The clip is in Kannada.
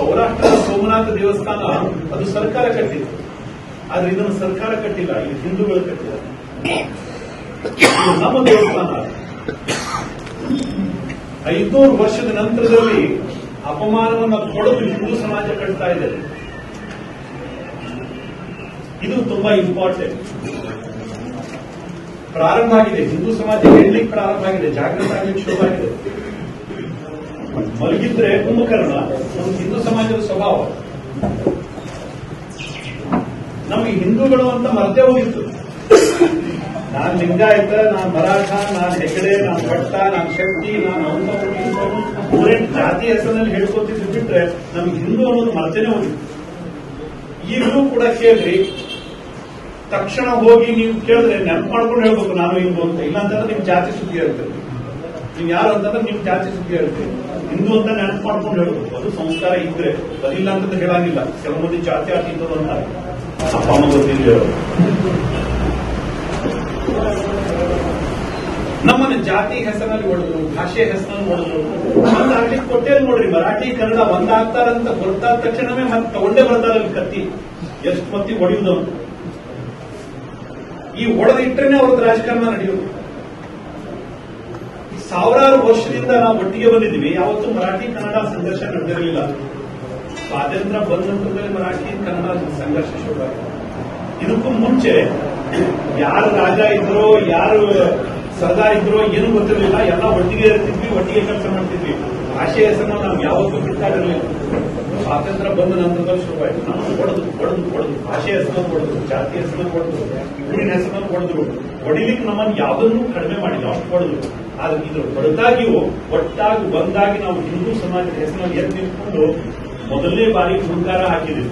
ಸೌರಾಷ್ಟ್ರದ ಸೋಮನಾಥ ದೇವಸ್ಥಾನ ಅದು ಸರ್ಕಾರ ಕಟ್ಟಿದೆ, ಆದ್ರೆ ಇದನ್ನು ಸರ್ಕಾರ ಕಟ್ಟಿಲ್ಲ, ಇದು ಹಿಂದೂಗಳು ಕಟ್ಟಿದ್ದಾರೆ. ಇದು ನಮ್ಮ ದೇವಸ್ಥಾನ. 500 ವರ್ಷದ ನಂತರದಲ್ಲಿ ಅಪಮಾನವನ್ನು ಕೊಡಲು ಹಿಂದೂ ಸಮಾಜ ಕಟ್ತಾ ಇದೆ. ಇದು ತುಂಬಾ ಇಂಪಾರ್ಟೆಂಟ್. ಪ್ರಾರಂಭ ಆಗಿದೆ, ಹಿಂದೂ ಸಮಾಜ ಹೇಳಲಿಕ್ಕೆ ಪ್ರಾರಂಭ ಆಗಿದೆ, ಜಾಗೃತ ಆಗಲಿಕ್ಕೆ ಶುರುವಾಗಿದೆ. ಮಲಗಿದ್ರೆ ಕುಂಭಕರ್ಣ ಒಂದು ಹಿಂದೂ ಸಮಾಜದ ಸ್ವಭಾವ. ನಮಗೆ ಹಿಂದೂಗಳು ಅಂತ ಮರ್ತೇ ಹೋಗಿತ್ತು. ನಾನು ಲಿಂಗಾಯತ, ನಾನು ಮರಾಠ, ನಾನು ಹೆಗಡೆ, ನಾನು ಭಟ್ಟ, ನಾನು ಶಕ್ತಿ, ನಾನು ಅವನು ಜಾತಿ ಹೆಸರಿನಲ್ಲಿ ಹೇಳ್ಕೊತಿದ್ದು ಬಿಟ್ರೆ ನಮ್ಗೆ ಹಿಂದೂ ಅನ್ನೋದು ಮರ್ತೇನೆ ಹೋಗಿತ್ತು. ಈಗಲೂ ಕೂಡ ಕೇಳ್ರಿ, ತಕ್ಷಣ ಹೋಗಿ ನೀವು ಕೇಳಿದ್ರೆ ನೆನಪು ಮಾಡ್ಕೊಂಡು ಹೇಳ್ಬೇಕು ನಾನು ಹಿಂದೂ ಅಂತ. ಇಲ್ಲ ಅಂತಂದ್ರೆ ನಿಮ್ ಜಾತಿ ಸುದ್ದಿ ಹೇಳ್ತೀರಿ. ನೀವು ಯಾರು ಅಂತಂದ್ರೆ ನಿಮ್ ಜಾತಿ ಸುದ್ದಿ ಹೇಳ್ತೀರಿ. ಹಿಂದೂ ಅಂತ ನೆನಪು ಮಾಡ್ಕೊಂಡು ಹೇಳ್ಬೇಕು. ಅದು ಸಂಸ್ಕಾರ ಇದ್ರೆ, ಅದಿಲ್ಲ ಅಂತಂದ್ರೆ ಹೇಳಂಗಿಲ್ಲ. ಕೆಲವು ಮಂದಿ ಜಾತಿ ಆಟಿದ್ರು ಅಂತ ಅಪ್ಪ ಅಮ್ಮ ಗೊತ್ತಿಲ್ಲ. ನಮ್ಮನ್ನ ಜಾತಿ ಹೆಸರಿನಲ್ಲಿ ಹೊಡೆದ್ರು, ಭಾಷೆ ಹೆಸರಿನಲ್ಲಿ ಹೊಡೆದ್ರು. ಒಂದಾಗ್ಲಿಕ್ಕೆ ಕೊಟ್ಟೇ ನೋಡ್ರಿ, ಮರಾಠಿ ಕನ್ನಡ ಒಂದಾಗ್ತಾರಂತ ಗೊತ್ತಾದ ತಕ್ಷಣವೇ ಮತ್ತೆ ತಗೊಂಡೇ ಬರ್ತಾರಲ್ಲಿ ಕತ್ತಿ. ಎಷ್ಟು ಮತ್ತಿ ಹೊಡೆಯುವುದು. ಈ ಹೊಡೆದಿಟ್ರೇನೆ ಅವ್ರದ್ದು ರಾಜಕಾರಣ ನಡೆಯೋದು. ಸಾವಿರಾರು ವರ್ಷದಿಂದ ನಾವು ಒಟ್ಟಿಗೆ ಬಂದಿದ್ದೀವಿ. ಯಾವತ್ತೂ ಮರಾಠಿ ಕನ್ನಡ ಸಂಘರ್ಷ ನಡೆದಿರಲಿಲ್ಲ. ಸ್ವಾತಂತ್ರ್ಯ ಬಂದ ನಂತರದಲ್ಲಿ ಮರಾಠಿ ಕನ್ನಡ ಸಂಘರ್ಷ ಶುರುವಾಗಿದೆ. ಇದಕ್ಕೂ ಮುಂಚೆ ಯಾರು ರಾಜ ಇದ್ರೋ, ಯಾರು ಸರ್ದಾರ್ ಇದ್ರೋ ಏನು ಗೊತ್ತಿರಲಿಲ್ಲ. ಎಲ್ಲ ಒಟ್ಟಿಗೆ ಇರ್ತಿದ್ವಿ, ಒಟ್ಟಿಗೆ ಕೆಲಸ ಮಾಡ್ತಿದ್ವಿ. ಭಾಷೆ ಹೆಸರನ್ನ ನಾವು ಯಾವತ್ತೂ ಬಿಟ್ಟಾಗಿರಲಿಲ್ಲ. ಸ್ವಾತಂತ್ರ್ಯ ಬಂದ ನಂತರದಲ್ಲಿ ಶುರುವಾಯಿತು. ನಾವು ಹೊಡೆದು ಭಾಷೆ ಹೆಸರನ್ನು ಹೊಡೆದು, ಜಾತಿ ಹೆಸರನ್ನು ಹೊಡೆದು, ಊರಿನ ಹೆಸರನ್ನು ಹೊಡೆದ್ರು. ಹೊಡಿಲಿಕ್ಕೆ ನಮ್ಮನ್ನು ಯಾವುದನ್ನೂ ಕಡಿಮೆ ಮಾಡಿಲ್ಲ, ಅಷ್ಟು ಹೊಡೆದ್ರು. ಆದ್ರೆ ಇದ್ರ ಹೊರತಾಗಿಯೂ ಒಟ್ಟಾಗಿ ಒಂದಾಗಿ ನಾವು ಹಿಂದೂ ಸಮಾಜದ ಹೆಸರಲ್ಲಿ ಎದ್ದು ನಿಂತ್ಕೊಂಡು ಮೊದಲನೇ ಬಾರಿ ಹುಂಕಾರ ಹಾಕಿದ್ವಿ.